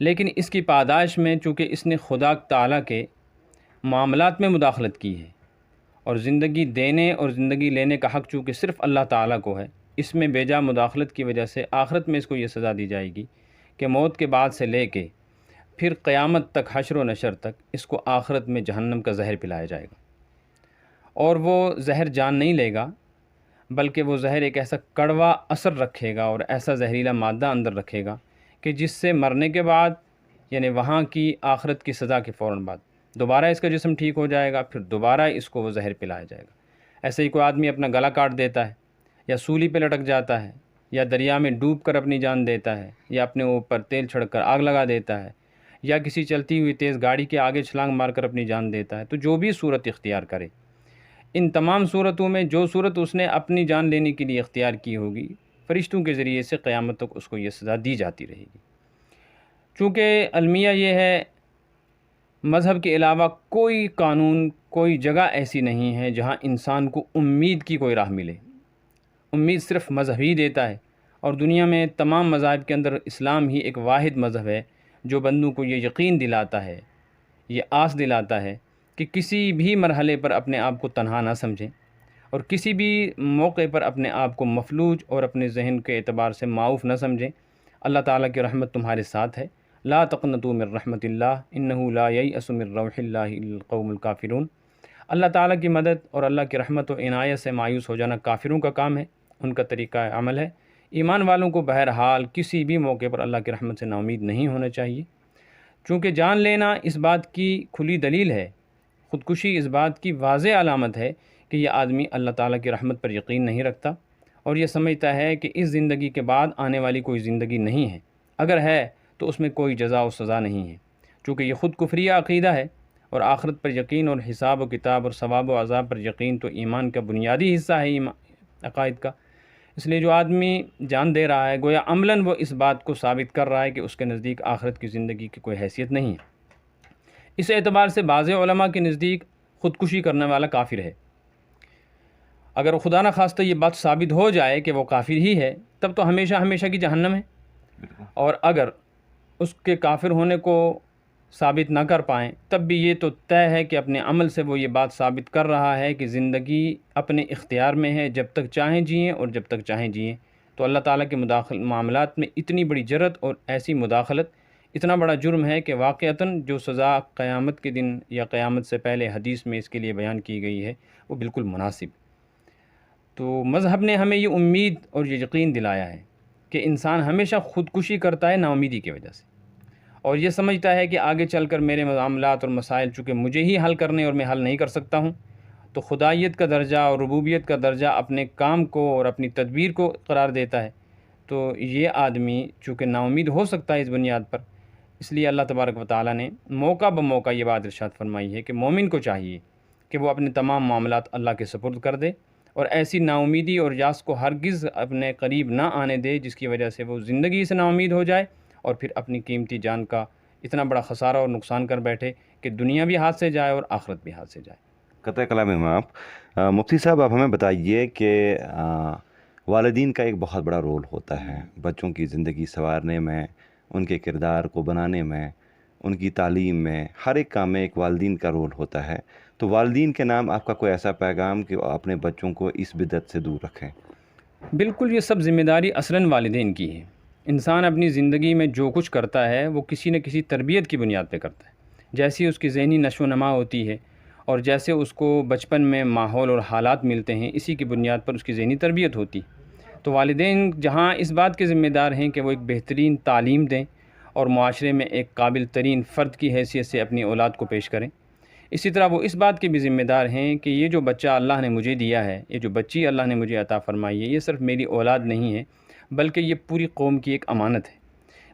لیکن اس کی پاداش میں چونکہ اس نے خدا تعالیٰ کے معاملات میں مداخلت کی ہے، اور زندگی دینے اور زندگی لینے کا حق چونکہ صرف اللہ تعالیٰ کو ہے، اس میں بیجا مداخلت کی وجہ سے آخرت میں اس کو یہ سزا دی جائے گی کہ موت کے بعد سے لے کے پھر قیامت تک، حشر و نشر تک، اس کو آخرت میں جہنم کا زہر پلایا جائے گا، اور وہ زہر جان نہیں لے گا، بلکہ وہ زہر ایک ایسا کڑوا اثر رکھے گا اور ایسا زہریلا مادہ اندر رکھے گا کہ جس سے مرنے کے بعد، یعنی وہاں کی آخرت کی سزا کے فوراً بعد، دوبارہ اس کا جسم ٹھیک ہو جائے گا، پھر دوبارہ اس کو وہ زہر پلایا جائے گا۔ ایسے ہی کوئی آدمی اپنا گلا کاٹ دیتا ہے، یا سولی پہ لٹک جاتا ہے، یا دریا میں ڈوب کر اپنی جان دیتا ہے، یا اپنے اوپر تیل چھڑک کر آگ لگا دیتا ہے، یا کسی چلتی ہوئی تیز گاڑی کے آگے چھلانگ مار کر اپنی جان دیتا ہے، تو جو بھی صورت اختیار کرے، ان تمام صورتوں میں جو صورت اس نے اپنی جان لینے کے لیے اختیار کی ہوگی، فرشتوں کے ذریعے سے قیامت تک اس کو یہ سزا دی جاتی رہے گی۔ چونکہ المیہ یہ ہے، مذہب کے علاوہ کوئی قانون، کوئی جگہ ایسی نہیں ہے جہاں انسان کو امید کی کوئی راہ ملے۔ امید صرف مذہب ہی دیتا ہے، اور دنیا میں تمام مذاہب کے اندر اسلام ہی ایک واحد مذہب ہے جو بندوں کو یہ یقین دلاتا ہے، یہ آس دلاتا ہے کہ کسی بھی مرحلے پر اپنے آپ کو تنہا نہ سمجھیں، اور کسی بھی موقع پر اپنے آپ کو مفلوج اور اپنے ذہن کے اعتبار سے معوف نہ سمجھیں۔ اللہ تعالیٰ کی رحمت تمہارے ساتھ ہے۔ لا تقنطوا من رحمت اللہ انہ لا ییأس من روح اللہ الا القوم الکافرون۔ اللہ تعالیٰ کی مدد اور اللہ کی رحمت و عنایت سے مایوس ہو جانا کافروں کا کام ہے، ان کا طریقہ عمل ہے۔ ایمان والوں کو بہرحال کسی بھی موقع پر اللہ کی رحمت سے نا امید نہیں ہونا چاہیے، چونکہ جان لینا اس بات کی کھلی دلیل ہے، خودکشی اس بات کی واضح علامت ہے کہ یہ آدمی اللہ تعالیٰ کی رحمت پر یقین نہیں رکھتا، اور یہ سمجھتا ہے کہ اس زندگی کے بعد آنے والی کوئی زندگی نہیں ہے، اگر ہے تو اس میں کوئی جزا و سزا نہیں ہے۔ چونکہ یہ خود کفریہ عقیدہ ہے، اور آخرت پر یقین اور حساب و کتاب اور ثواب و عذاب پر یقین تو ایمان کا بنیادی حصہ ہے عقائد کا۔ اس لیے جو آدمی جان دے رہا ہے، گویا عملاً وہ اس بات کو ثابت کر رہا ہے کہ اس کے نزدیک آخرت کی زندگی کی کوئی حیثیت نہیں ہے۔ اس اعتبار سے بعض علماء کے نزدیک خودکشی کرنے والا کافر ہے۔ اگر خدا نہ خواستہ یہ بات ثابت ہو جائے کہ وہ کافر ہی ہے، تب تو ہمیشہ ہمیشہ کی جہنم ہے، اور اگر اس کے کافر ہونے کو ثابت نہ کر پائیں، تب بھی یہ تو طے ہے کہ اپنے عمل سے وہ یہ بات ثابت کر رہا ہے کہ زندگی اپنے اختیار میں ہے، جب تک چاہیں جئیں اور جب تک چاہیں جئیں۔ تو اللہ تعالیٰ کے معاملات میں اتنی بڑی جرات اور ایسی مداخلت اتنا بڑا جرم ہے کہ واقعتاً جو سزا قیامت کے دن یا قیامت سے پہلے حدیث میں اس کے لیے بیان کی گئی ہے، وہ بالکل مناسب۔ تو مذہب نے ہمیں یہ امید اور یہ یقین دلایا ہے کہ انسان ہمیشہ خودکشی کرتا ہے نا امیدی کی وجہ سے، اور یہ سمجھتا ہے کہ آگے چل کر میرے معاملات اور مسائل چونکہ مجھے ہی حل کرنے اور میں حل نہیں کر سکتا ہوں، تو خدائیت کا درجہ اور ربوبیت کا درجہ اپنے کام کو اور اپنی تدبیر کو قرار دیتا ہے۔ تو یہ آدمی چونکہ نا امید ہو سکتا ہے اس بنیاد پر، اس لیے اللہ تبارک و تعالیٰ نے موقع بموقع یہ بات ارشاد فرمائی ہے کہ مومن کو چاہیے کہ وہ اپنے تمام معاملات اللہ کے سپرد کر دے، اور ایسی نا امیدی اور یاس کو ہرگز اپنے قریب نہ آنے دے جس کی وجہ سے وہ زندگی سے نا امید ہو جائے، اور پھر اپنی قیمتی جان کا اتنا بڑا خسارہ اور نقصان کر بیٹھے کہ دنیا بھی ہاتھ سے جائے اور آخرت بھی ہاتھ سے جائے۔ قطع کلام ہیں آپ۔ مفتی صاحب، آپ ہمیں بتائیے کہ والدین کا ایک بہت بڑا رول ہوتا ہے بچوں کی زندگی سنوارنے میں، ان کے کردار کو بنانے میں، ان کی تعلیم میں، ہر ایک کام میں ایک والدین کا رول ہوتا ہے۔ تو والدین کے نام آپ کا کوئی ایسا پیغام کہ اپنے بچوں کو اس بدعت سے دور رکھیں؟ بالکل، یہ سب ذمہ داری اصلاً والدین کی ہے۔ انسان اپنی زندگی میں جو کچھ کرتا ہے وہ کسی نہ کسی تربیت کی بنیاد پہ کرتا ہے، جیسی اس کی ذہنی نشو و نما ہوتی ہے، اور جیسے اس کو بچپن میں ماحول اور حالات ملتے ہیں، اسی کی بنیاد پر اس کی ذہنی تربیت ہوتی ہے۔ تو والدین جہاں اس بات کے ذمہ دار ہیں کہ وہ ایک بہترین تعلیم دیں اور معاشرے میں ایک قابل ترین فرد کی حیثیت سے اپنی اولاد کو پیش کریں، اسی طرح وہ اس بات کے بھی ذمہ دار ہیں کہ یہ جو بچہ اللہ نے مجھے دیا ہے، یہ جو بچی اللہ نے مجھے عطا فرمائی ہے، یہ صرف میری اولاد نہیں ہے، بلکہ یہ پوری قوم کی ایک امانت ہے۔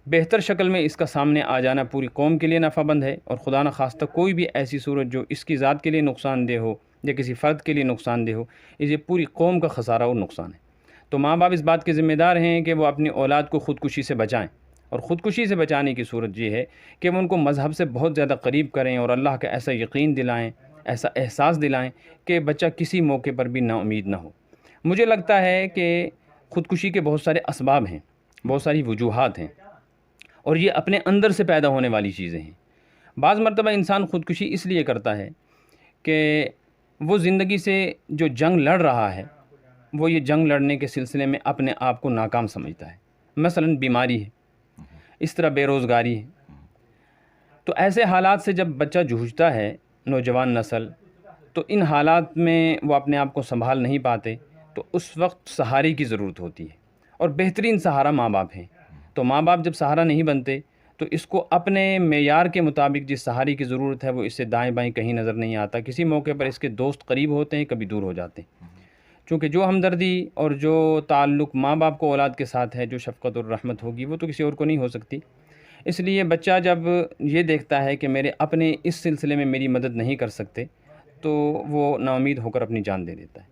بہتر شکل میں اس کا سامنے آ جانا پوری قوم کے لیے نفع بند ہے، اور خدا نخواستہ کوئی بھی ایسی صورت جو اس کی ذات کے لیے نقصان دہ ہو یا کسی فرد کے لیے نقصان دہ ہو، یہ پوری قوم کا خسارہ اور نقصان ہے۔ تو ماں باپ اس بات کے ذمہ دار ہیں کہ وہ اپنی اولاد کو خودکشی سے بچائیں، اور خودکشی سے بچانے کی صورت یہ ہے کہ وہ ان کو مذہب سے بہت زیادہ قریب کریں اور اللہ کا ایسا یقین دلائیں، ایسا احساس دلائیں کہ بچہ کسی موقع پر بھی نا امید نہ ہو۔ مجھے لگتا ہے کہ خودکشی کے بہت سارے اسباب ہیں، بہت ساری وجوہات ہیں، اور یہ اپنے اندر سے پیدا ہونے والی چیزیں ہیں۔ بعض مرتبہ انسان خودکشی اس لیے کرتا ہے کہ وہ زندگی سے جو جنگ لڑ رہا ہے وہ یہ جنگ لڑنے کے سلسلے میں اپنے آپ کو ناکام سمجھتا ہے۔ مثلا بیماری ہے، اس طرح بے روزگاری ہے۔ تو ایسے حالات سے جب بچہ جوجھتا ہے، نوجوان نسل، تو ان حالات میں وہ اپنے آپ کو سنبھال نہیں پاتے، تو اس وقت سہارے کی ضرورت ہوتی ہے، اور بہترین سہارا ماں باپ ہیں۔ تو ماں باپ جب سہارا نہیں بنتے تو اس کو اپنے معیار کے مطابق جس سہارے کی ضرورت ہے وہ اس سے دائیں بائیں کہیں نظر نہیں آتا۔ کسی موقع پر اس کے دوست قریب ہوتے ہیں، کبھی دور ہو جاتے ہیں، چونکہ جو ہمدردی اور جو تعلق ماں باپ کو اولاد کے ساتھ ہے، جو شفقت اور رحمت ہوگی، وہ تو کسی اور کو نہیں ہو سکتی۔ اس لیے بچہ جب یہ دیکھتا ہے کہ میرے اپنے اس سلسلے میں میری مدد نہیں کر سکتے تو وہ نا امید ہو کر اپنی جان دے دیتا ہے۔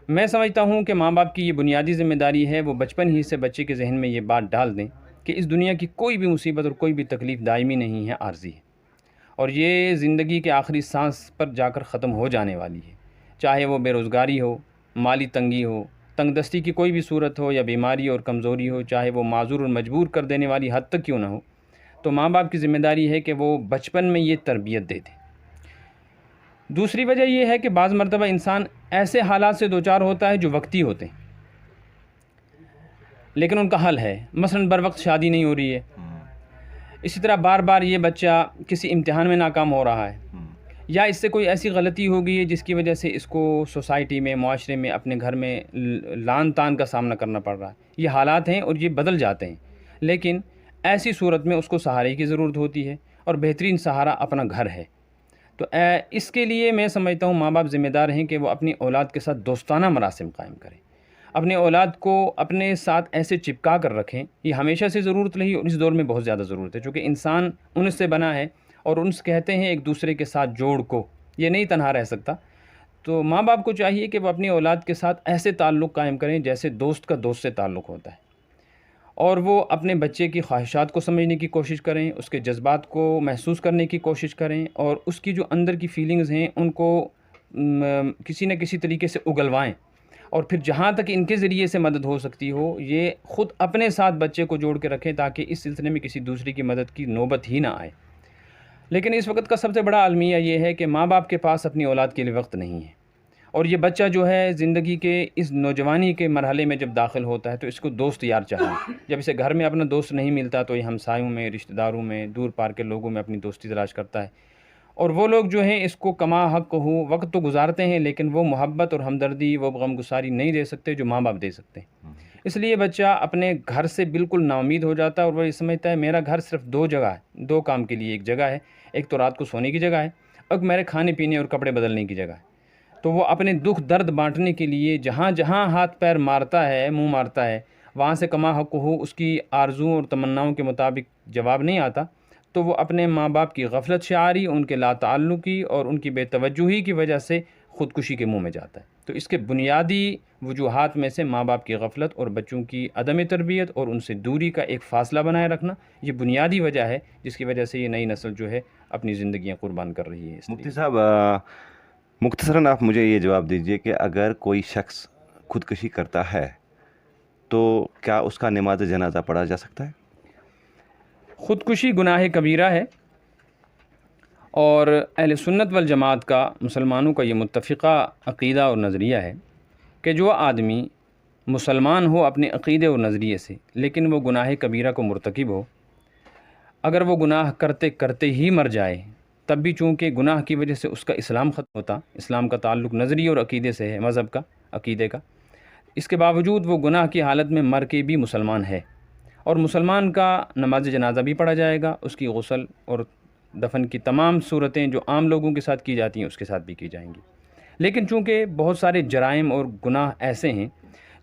میں سمجھتا ہوں کہ ماں باپ کی یہ بنیادی ذمہ داری ہے وہ بچپن ہی سے بچے کے ذہن میں یہ بات ڈال دیں کہ اس دنیا کی کوئی بھی مصیبت اور کوئی بھی تکلیف دائمی نہیں ہے، عارضی ہے، اور یہ زندگی کے آخری سانس پر جا کر ختم ہو جانے والی ہے۔ چاہے وہ بے روزگاری ہو، مالی تنگی ہو، تنگ دستی کی کوئی بھی صورت ہو، یا بیماری اور کمزوری ہو، چاہے وہ معذور اور مجبور کر دینے والی حد تک کیوں نہ ہو، تو ماں باپ کی ذمہ داری ہے کہ وہ بچپن میں یہ تربیت دے دیں۔ دوسری وجہ یہ ہے کہ بعض مرتبہ انسان ایسے حالات سے دوچار ہوتا ہے جو وقتی ہوتے ہیں، لیکن ان کا حل ہے۔ مثلا بر وقت شادی نہیں ہو رہی ہے، اسی طرح بار بار یہ بچہ کسی امتحان میں ناکام ہو رہا ہے، یا اس سے کوئی ایسی غلطی ہو گئی ہے جس کی وجہ سے اس کو سوسائٹی میں، معاشرے میں، اپنے گھر میں لعن طعن کا سامنا کرنا پڑ رہا ہے۔ یہ حالات ہیں اور یہ بدل جاتے ہیں، لیکن ایسی صورت میں اس کو سہارے کی ضرورت ہوتی ہے، اور بہترین سہارا اپنا گھر ہے۔ تو اس کے لیے میں سمجھتا ہوں ماں باپ ذمہ دار ہیں کہ وہ اپنی اولاد کے ساتھ دوستانہ مراسم قائم کریں، اپنے اولاد کو اپنے ساتھ ایسے چپکا کر رکھیں۔ یہ ہمیشہ سے ضرورت رہی اور اس دور میں بہت زیادہ ضرورت ہے، چونکہ انسان انس سے بنا ہے، اور انس کہتے ہیں ایک دوسرے کے ساتھ جوڑ کو، یہ نہیں تنہا رہ سکتا۔ تو ماں باپ کو چاہیے کہ وہ اپنی اولاد کے ساتھ ایسے تعلق قائم کریں جیسے دوست کا دوست سے تعلق ہوتا ہے، اور وہ اپنے بچے کی خواہشات کو سمجھنے کی کوشش کریں، اس کے جذبات کو محسوس کرنے کی کوشش کریں، اور اس کی جو اندر کی فیلنگز ہیں ان کو کسی نہ کسی طریقے سے اگلوائیں، اور پھر جہاں تک ان کے ذریعے سے مدد ہو سکتی ہو یہ خود اپنے ساتھ بچے کو جوڑ کے رکھیں، تاکہ اس سلسلے میں کسی دوسرے کی مدد کی نوبت ہی نہ آئے۔ لیکن اس وقت کا سب سے بڑا المیہ یہ ہے کہ ماں باپ کے پاس اپنی اولاد کے لیے وقت نہیں ہے، اور یہ بچہ جو ہے زندگی کے اس نوجوانی کے مرحلے میں جب داخل ہوتا ہے تو اس کو دوست یار چاہیے۔ جب اسے گھر میں اپنا دوست نہیں ملتا تو یہ ہمسایوں میں، رشتہ داروں میں، دور پار کے لوگوں میں اپنی دوستی تلاش کرتا ہے، اور وہ لوگ جو ہیں اس کو کما حق ہو وقت تو گزارتے ہیں، لیکن وہ محبت اور ہمدردی، وہ غم گساری نہیں دے سکتے جو ماں باپ دے سکتے ہیں۔ اس لیے بچہ اپنے گھر سے بالکل نا امید ہو جاتا ہے، اور وہ یہ سمجھتا ہے میرا گھر صرف دو جگہ ہے، دو کام کے لیے ایک جگہ ہے، ایک تو رات کو سونے کی جگہ ہے، اور میرے کھانے پینے اور کپڑے بدلنے کی جگہ ہے۔ تو وہ اپنے دکھ درد بانٹنے کے لیے جہاں جہاں ہاتھ پیر مارتا ہے، منہ مارتا ہے، وہاں سے کما حق ہو اس کی آرزوؤں اور تمناؤں کے مطابق جواب نہیں آتا، تو وہ اپنے ماں باپ کی غفلت شعاری، ان کے لا تعلقی اور ان کی بے توجہی کی وجہ سے خودکشی کے منہ میں جاتا ہے۔ تو اس کے بنیادی وجوہات میں سے ماں باپ کی غفلت اور بچوں کی عدم تربیت اور ان سے دوری کا ایک فاصلہ بنائے رکھنا، یہ بنیادی وجہ ہے جس کی وجہ سے یہ نئی نسل جو ہے اپنی زندگیاں قربان کر رہی ہے۔ مفتی صاحب، مختصراً آپ مجھے یہ جواب دیجئے کہ اگر کوئی شخص خودکشی کرتا ہے تو کیا اس کا نماز جنازہ پڑھا جا سکتا ہے؟ خودکشی گناہ کبیرہ ہے، اور اہل سنت والجماعت کا، مسلمانوں کا یہ متفقہ عقیدہ اور نظریہ ہے کہ جو آدمی مسلمان ہو اپنے عقیدے اور نظریے سے، لیکن وہ گناہ کبیرہ کو مرتکب ہو، اگر وہ گناہ کرتے کرتے ہی مر جائے تب بھی چونکہ گناہ کی وجہ سے اس کا اسلام ختم ہوتا، اسلام کا تعلق نظریے اور عقیدے سے ہے، مذہب کا، عقیدے کا، اس کے باوجود وہ گناہ کی حالت میں مر کے بھی مسلمان ہے، اور مسلمان کا نماز جنازہ بھی پڑھا جائے گا، اس کی غسل اور دفن کی تمام صورتیں جو عام لوگوں کے ساتھ کی جاتی ہیں اس کے ساتھ بھی کی جائیں گی۔ لیکن چونکہ بہت سارے جرائم اور گناہ ایسے ہیں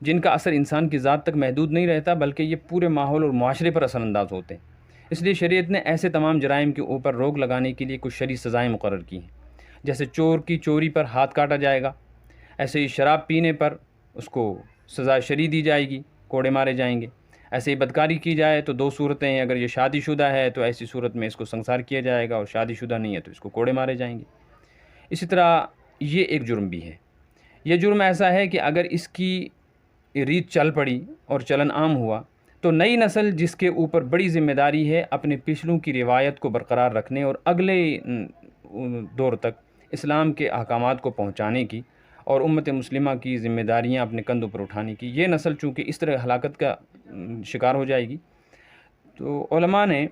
جن کا اثر انسان کی ذات تک محدود نہیں رہتا، بلکہ یہ پورے ماحول اور معاشرے پر اثر انداز ہوتے ہیں، اس لیے شریعت نے ایسے تمام جرائم کے اوپر روک لگانے کے لیے کچھ شرعی سزائیں مقرر کی ہیں۔ جیسے چور کی چوری پر ہاتھ کاٹا جائے گا، ایسے ہی شراب پینے پر اس کو سزا شرعی دی جائے گی، کوڑے مارے جائیں گے۔ ایسے ہی بدکاری کی جائے تو دو صورتیں ہیں، اگر یہ شادی شدہ ہے تو ایسی صورت میں اس کو سنسار کیا جائے گا، اور شادی شدہ نہیں ہے تو اس کو کوڑے مارے جائیں گے۔ اسی طرح یہ ایک جرم بھی ہے۔ یہ جرم ایسا ہے کہ اگر اس کی ریت چل پڑی اور چلن عام ہوا تو نئی نسل جس کے اوپر بڑی ذمہ داری ہے اپنے پچھلوں کی روایت کو برقرار رکھنے اور اگلے دور تک اسلام کے احکامات کو پہنچانے کی اور امت مسلمہ کی ذمہ داریاں اپنے کندھوں پر اٹھانے کی، یہ نسل چونکہ اس طرح ہلاکت کا شکار ہو جائے گی، تو علماء نے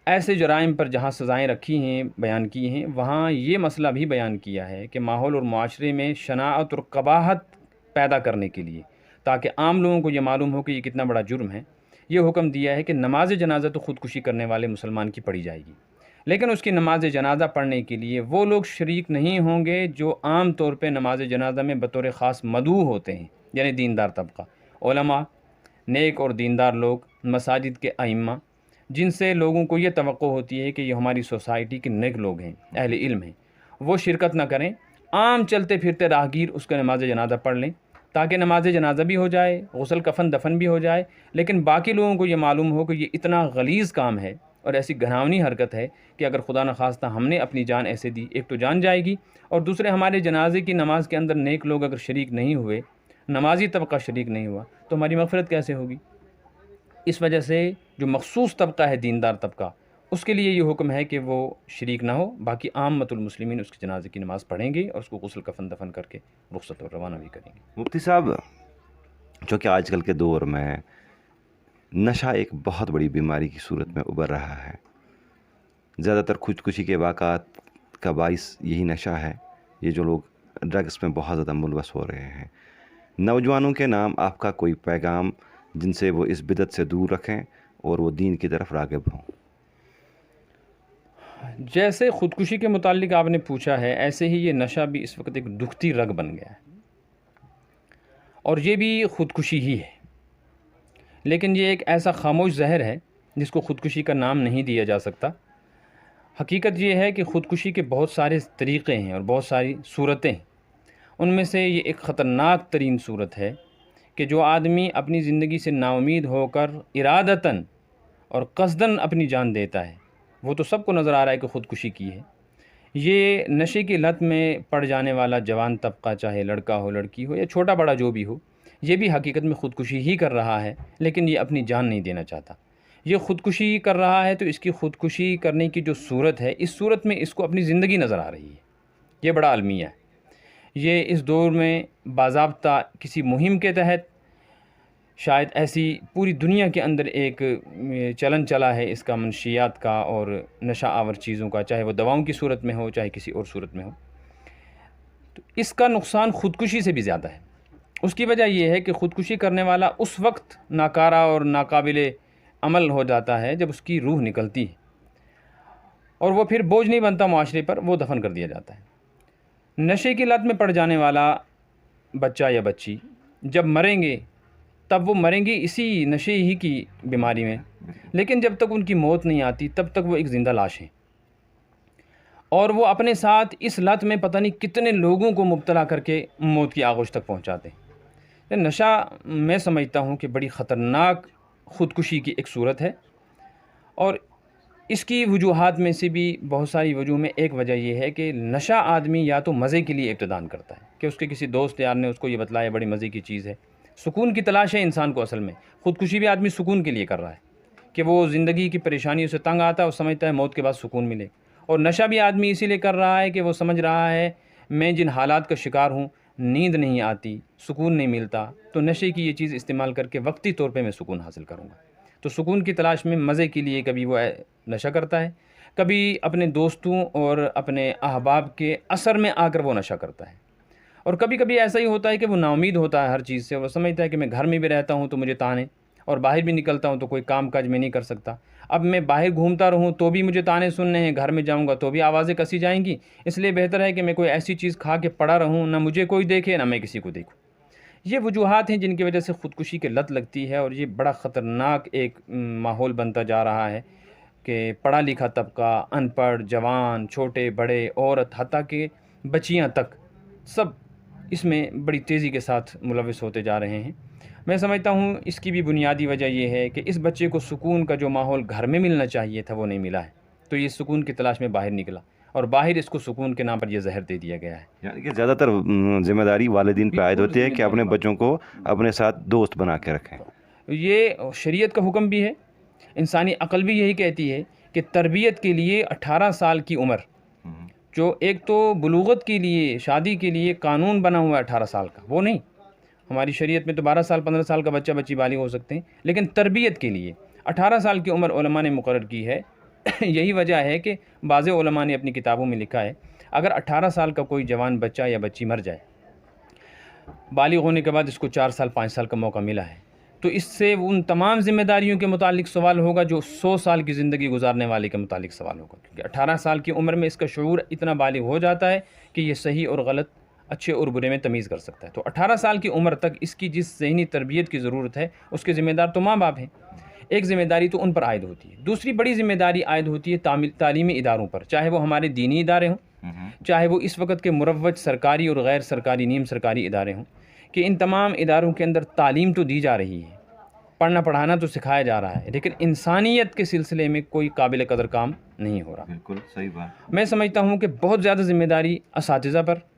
ایسے جرائم پر جہاں سزائیں رکھی ہیں، بیان کی ہیں، وہاں یہ مسئلہ بھی بیان کیا ہے کہ ماحول اور معاشرے میں شناعت اور قباحت پیدا کرنے کے لیے، تاکہ عام لوگوں کو یہ معلوم ہو کہ یہ کتنا بڑا جرم ہے، یہ حکم دیا ہے کہ نماز جنازہ تو خودکشی کرنے والے مسلمان کی پڑھی جائے گی، لیکن اس کی نماز جنازہ پڑھنے کے لیے وہ لوگ شریک نہیں ہوں گے جو عام طور پہ نماز جنازہ میں بطور خاص مدعو ہوتے ہیں، یعنی دیندار طبقہ، علماء، نیک اور دیندار لوگ، مساجد کے ائمہ، جن سے لوگوں کو یہ توقع ہوتی ہے کہ یہ ہماری سوسائٹی کے نیک لوگ ہیں، اہل علم ہیں، وہ شرکت نہ کریں، عام چلتے پھرتے راہگیر اس کا نماز جنازہ پڑھ لیں، تاکہ نماز جنازہ بھی ہو جائے، غسل کفن دفن بھی ہو جائے، لیکن باقی لوگوں کو یہ معلوم ہو کہ یہ اتنا غلیظ کام ہے اور ایسی گھناؤنی حرکت ہے کہ اگر خدا نخواستہ ہم نے اپنی جان ایسے دی، ایک تو جان جائے گی، اور دوسرے ہمارے جنازے کی نماز کے اندر نیک لوگ اگر شریک نہیں ہوئے، نمازی طبقہ شریک نہیں ہوا، تو ہماری مغفرت کیسے ہوگی؟ اس وجہ سے جو مخصوص طبقہ ہے دیندار طبقہ، اس کے لیے یہ حکم ہے کہ وہ شریک نہ ہو، باقی عامۃ المسلمین اس کے جنازے کی نماز پڑھیں گے اور اس کو غسل کفن دفن کر کے رخصت اور روانہ بھی کریں گے۔ مفتی صاحب، چونکہ آج کل کے دور میں نشہ ایک بہت بڑی بیماری کی صورت میں ابھر رہا ہے، زیادہ تر خودکشی کے واقعات کا باعث یہی نشہ ہے، یہ جو لوگ ڈرگس میں بہت زیادہ ملوث ہو رہے ہیں، نوجوانوں کے نام آپ کا کوئی پیغام جن سے وہ اس بدعت سے دور رکھیں اور وہ دین کی طرف راغب ہوں؟ جیسے خودکشی کے متعلق آپ نے پوچھا ہے، ایسے ہی یہ نشہ بھی اس وقت ایک دکھتی رگ بن گیا ہے، اور یہ بھی خودکشی ہی ہے، لیکن یہ ایک ایسا خاموش زہر ہے جس کو خودکشی کا نام نہیں دیا جا سکتا۔ حقیقت یہ ہے کہ خودکشی کے بہت سارے طریقے ہیں اور بہت ساری صورتیں ہیں، ان میں سے یہ ایک خطرناک ترین صورت ہے کہ جو آدمی اپنی زندگی سے نا امید ہو کر ارادتاً اور قصداً اپنی جان دیتا ہے، وہ تو سب کو نظر آ رہا ہے کہ خودکشی کی ہے۔ یہ نشے کی لت میں پڑ جانے والا جوان طبقہ، چاہے لڑکا ہو، لڑکی ہو، یا چھوٹا بڑا جو بھی ہو، یہ بھی حقیقت میں خودکشی ہی کر رہا ہے، لیکن یہ اپنی جان نہیں دینا چاہتا۔ یہ خودکشی کر رہا ہے تو اس کی خودکشی کرنے کی جو صورت ہے، اس صورت میں اس کو اپنی زندگی نظر آ رہی ہے۔ یہ بڑا المیہ ہے۔ یہ اس دور میں باضابطہ کسی مہم کے تحت شاید ایسی پوری دنیا کے اندر ایک چلن چلا ہے اس کا، منشیات کا اور نشہ آور چیزوں کا، چاہے وہ دواؤں کی صورت میں ہو چاہے کسی اور صورت میں ہو، تو اس کا نقصان خودکشی سے بھی زیادہ ہے۔ اس کی وجہ یہ ہے کہ خودکشی کرنے والا اس وقت ناکارہ اور ناقابل عمل ہو جاتا ہے جب اس کی روح نکلتی ہے، اور وہ پھر بوجھ نہیں بنتا معاشرے پر، وہ دفن کر دیا جاتا ہے۔ نشے کی لت میں پڑ جانے والا بچہ یا بچی جب مریں گے تب وہ مریں گے اسی نشے ہی کی بیماری میں، لیکن جب تک ان کی موت نہیں آتی تب تک وہ ایک زندہ لاش ہیں، اور وہ اپنے ساتھ اس لت میں پتہ نہیں کتنے لوگوں کو مبتلا کر کے موت کی آغوش تک پہنچاتے ہیں۔ نشہ میں سمجھتا ہوں کہ بڑی خطرناک خودکشی کی ایک صورت ہے، اور اس کی وجوہات میں سے بھی بہت ساری وجوہ میں ایک وجہ یہ ہے کہ نشہ آدمی یا تو مزے کے لیے ابتدان کرتا ہے کہ اس کے کسی دوست یار نے اس کو یہ بتلایا بڑی مزے کی چیز ہے، سکون کی تلاش ہے انسان کو، اصل میں خودکشی بھی آدمی سکون کے لیے کر رہا ہے کہ وہ زندگی کی پریشانیوں سے تنگ آتا ہے اور سمجھتا ہے موت کے بعد سکون ملے، اور نشہ بھی آدمی اسی لیے کر رہا ہے کہ وہ سمجھ رہا ہے میں جن حالات کا شکار ہوں، نیند نہیں آتی، سکون نہیں ملتا، تو نشے کی یہ چیز استعمال کر کے وقتی طور پہ میں سکون حاصل کروں گا، تو سکون کی تلاش میں مزے کے لیے کبھی وہ نشہ کرتا ہے، کبھی اپنے دوستوں اور اپنے احباب کے اثر میں آ کر وہ نشہ کرتا ہے، اور کبھی کبھی ایسا ہی ہوتا ہے کہ وہ نا امید ہوتا ہے ہر چیز سے، وہ سمجھتا ہے کہ میں گھر میں بھی رہتا ہوں تو مجھے تانے، اور باہر بھی نکلتا ہوں تو کوئی کام کاج میں نہیں کر سکتا، اب میں باہر گھومتا رہوں تو بھی مجھے تانے سننے ہیں، گھر میں جاؤں گا تو بھی آوازیں کسی جائیں گی، اس لیے بہتر ہے کہ میں کوئی ایسی چیز کھا کے پڑا رہوں، نہ مجھے کوئی دیکھے نہ میں کسی کو دیکھوں۔ یہ وجوہات ہیں جن کی وجہ سے خودکشی کی لت لگتی ہے، اور یہ بڑا خطرناک ایک ماحول بنتا جا رہا ہے کہ پڑھا لکھا طبقہ، ان پڑھ، جوان، چھوٹے بڑے، عورت، حتیٰ کہ بچیاں تک، سب اس میں بڑی تیزی کے ساتھ ملوث ہوتے جا رہے ہیں۔ میں سمجھتا ہوں اس کی بھی بنیادی وجہ یہ ہے کہ اس بچے کو سکون کا جو ماحول گھر میں ملنا چاہیے تھا وہ نہیں ملا ہے، تو یہ سکون کی تلاش میں باہر نکلا، اور باہر اس کو سکون کے نام پر یہ زہر دے دیا گیا ہے۔ یعنی کہ زیادہ تر ذمہ داری والدین پہ عائد ہوتی ہے کہ اپنے بچوں کو اپنے ساتھ دوست بنا کے رکھیں۔ یہ شریعت کا حکم بھی ہے، انسانی عقل بھی یہی کہتی ہے کہ تربیت کے لیے 18 سال کی عمر، جو ایک تو بلوغت کے لیے شادی کے لیے قانون بنا ہوا ہے 18 سال کا، وہ نہیں، ہماری شریعت میں تو 12 سال 15 سال کا بچہ بچی بالغ ہو سکتے ہیں، لیکن تربیت کے لیے 18 سال کی عمر علماء نے مقرر کی ہے۔ یہی وجہ ہے کہ بعض علماء نے اپنی کتابوں میں لکھا ہے اگر 18 سال کا کوئی جوان بچہ یا بچی مر جائے، بالغ ہونے کے بعد اس کو 4 سال 5 سال کا موقع ملا ہے، تو اس سے ان تمام ذمہ داریوں کے متعلق سوال ہوگا جو 100 سال کی زندگی گزارنے والے کے متعلق سوال ہوگا، کیونکہ 18 سال کی عمر میں اس کا شعور اتنا بالغ ہو جاتا ہے کہ یہ صحیح اور غلط، اچھے اور برے میں تمیز کر سکتا ہے۔ تو 18 سال کی عمر تک اس کی جس ذہنی تربیت کی ضرورت ہے اس کے ذمہ دار تو ماں باپ ہیں، ایک ذمہ داری تو ان پر عائد ہوتی ہے۔ دوسری بڑی ذمہ داری عائد ہوتی ہے تعلیمی اداروں پر، چاہے وہ ہمارے دینی ادارے ہوں، چاہے وہ اس وقت کے مروج سرکاری اور غیر سرکاری نیم سرکاری ادارے ہوں، کہ ان تمام اداروں کے اندر تعلیم تو دی جا رہی ہے، پڑھنا پڑھانا تو سکھایا جا رہا ہے، لیکن انسانیت کے سلسلے میں کوئی قابل قدر کام نہیں ہو رہا۔ بالکل صحیح بات۔ میں سمجھتا ہوں کہ بہت زیادہ ذمہ داری اساتذہ پر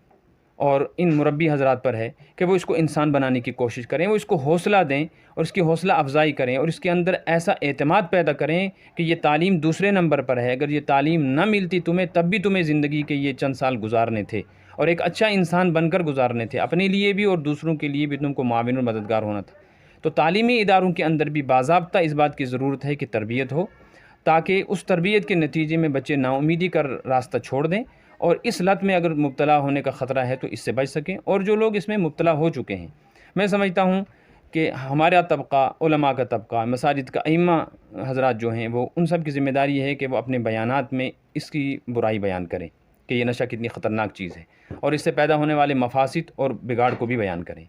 اور ان مربی حضرات پر ہے کہ وہ اس کو انسان بنانے کی کوشش کریں، وہ اس کو حوصلہ دیں اور اس کی حوصلہ افزائی کریں اور اس کے اندر ایسا اعتماد پیدا کریں کہ یہ تعلیم دوسرے نمبر پر ہے، اگر یہ تعلیم نہ ملتی تمہیں تب بھی تمہیں زندگی کے یہ چند سال گزارنے تھے اور ایک اچھا انسان بن کر گزارنے تھے، اپنے لیے بھی اور دوسروں کے لیے بھی تم کو معاون اور مددگار ہونا تھا۔ تو تعلیمی اداروں کے اندر بھی باضابطہ اس بات کی ضرورت ہے کہ تربیت ہو، تاکہ اس تربیت کے نتیجے میں بچے نا امیدی کا راستہ چھوڑ دیں اور اس لت میں اگر مبتلا ہونے کا خطرہ ہے تو اس سے بچ سکیں، اور جو لوگ اس میں مبتلا ہو چکے ہیں، میں سمجھتا ہوں کہ ہمارا طبقہ، علماء کا طبقہ، مساجد کا ائمہ حضرات جو ہیں، وہ ان سب کی ذمہ داری ہے کہ وہ اپنے بیانات میں اس کی برائی بیان کریں کہ یہ نشہ کتنی خطرناک چیز ہے اور اس سے پیدا ہونے والے مفاسد اور بگاڑ کو بھی بیان کریں۔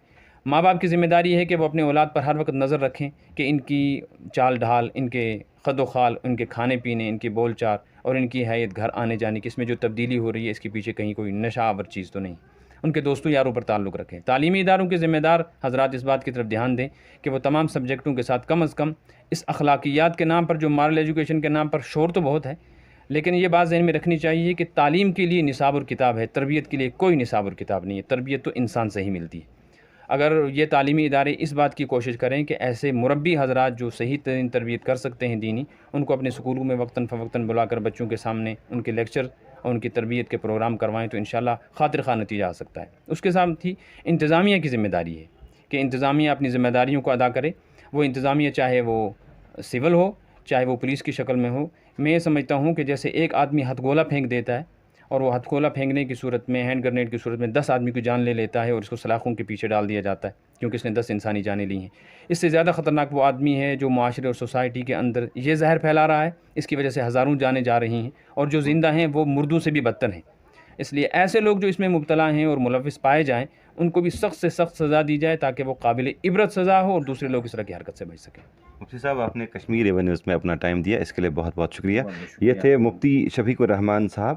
ماں باپ کی ذمہ داری ہے کہ وہ اپنے اولاد پر ہر وقت نظر رکھیں کہ ان کی چال ڈھال، ان کے خد و خال، ان کے کھانے پینے، ان کی بول چال اور ان کی حیت گھر آنے جانے کی، اس میں جو تبدیلی ہو رہی ہے اس کے پیچھے کہیں کوئی نشہ آور چیز تو نہیں۔ ان کے دوستوں یاروں پر تعلق رکھیں۔ تعلیمی اداروں کے ذمہ دار حضرات اس بات کی طرف دھیان دیں کہ وہ تمام سبجیکٹوں کے ساتھ کم از کم اس اخلاقیات کے نام پر، جو مارل ایجوکیشن کے نام پر شور تو بہت ہے، لیکن یہ بات ذہن میں رکھنی چاہیے کہ تعلیم کے لیے نصاب اور کتاب ہے، تربیت کے لیے کوئی نصاب اور کتاب نہیں ہے۔ تربیت تو انسان سے ہی ملتی ہے۔ اگر یہ تعلیمی ادارے اس بات کی کوشش کریں کہ ایسے مربی حضرات جو صحیح ترین تربیت کر سکتے ہیں دینی، ان کو اپنے سکولوں میں وقتاً فوقتاً بلا کر بچوں کے سامنے ان کے لیکچر اور ان کی تربیت کے پروگرام کروائیں تو انشاءاللہ خاطر خواہ نتیجہ آ سکتا ہے۔ اس کے ساتھ ہی انتظامیہ کی ذمہ داری ہے کہ انتظامیہ اپنی ذمہ داریوں کو ادا کرے۔ وہ انتظامیہ چاہے وہ سول ہو، چاہے وہ پولیس کی شکل میں ہو۔ میں یہ سمجھتا ہوں کہ جیسے ایک آدمی ہتھ گولا پھینک دیتا ہے اور وہ ہتھ گولا پھینکنے کی صورت میں، ہینڈ گرنیڈ کی صورت میں 10 آدمی کی جان لے لیتا ہے اور اس کو سلاخوں کے پیچھے ڈال دیا جاتا ہے کیونکہ اس نے 10 انسانی جانیں لی ہیں، اس سے زیادہ خطرناک وہ آدمی ہے جو معاشرے اور سوسائٹی کے اندر یہ زہر پھیلا رہا ہے، اس کی وجہ سے ہزاروں جانیں جا رہی ہیں اور جو زندہ ہیں وہ مردوں سے بھی بدتر ہیں۔ اس لیے ایسے لوگ جو اس میں مبتلا ہیں اور ملوث پائے جائیں، ان کو بھی سخت سے سخت سزا دی جائے تاکہ وہ قابل عبرت سزا ہو اور دوسرے لوگ اس طرح کی حرکت سے بچ سکیں۔ مفتی صاحب، آپ نے کشمیر ایون نیوز میں اپنا ٹائم دیا، اس کے لیے بہت بہت شکریہ۔ یہ تھے مفتی شفیق الرحمان صاحب۔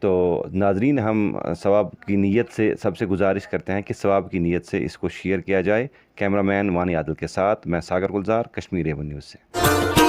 تو ناظرین، ہم ثواب کی نیت سے سب سے گزارش کرتے ہیں کہ ثواب کی نیت سے اس کو شیئر کیا جائے۔ کیمرہ مین وانی عادل کے ساتھ میں ساگر گلزار، کشمیر ایون نیوز سے۔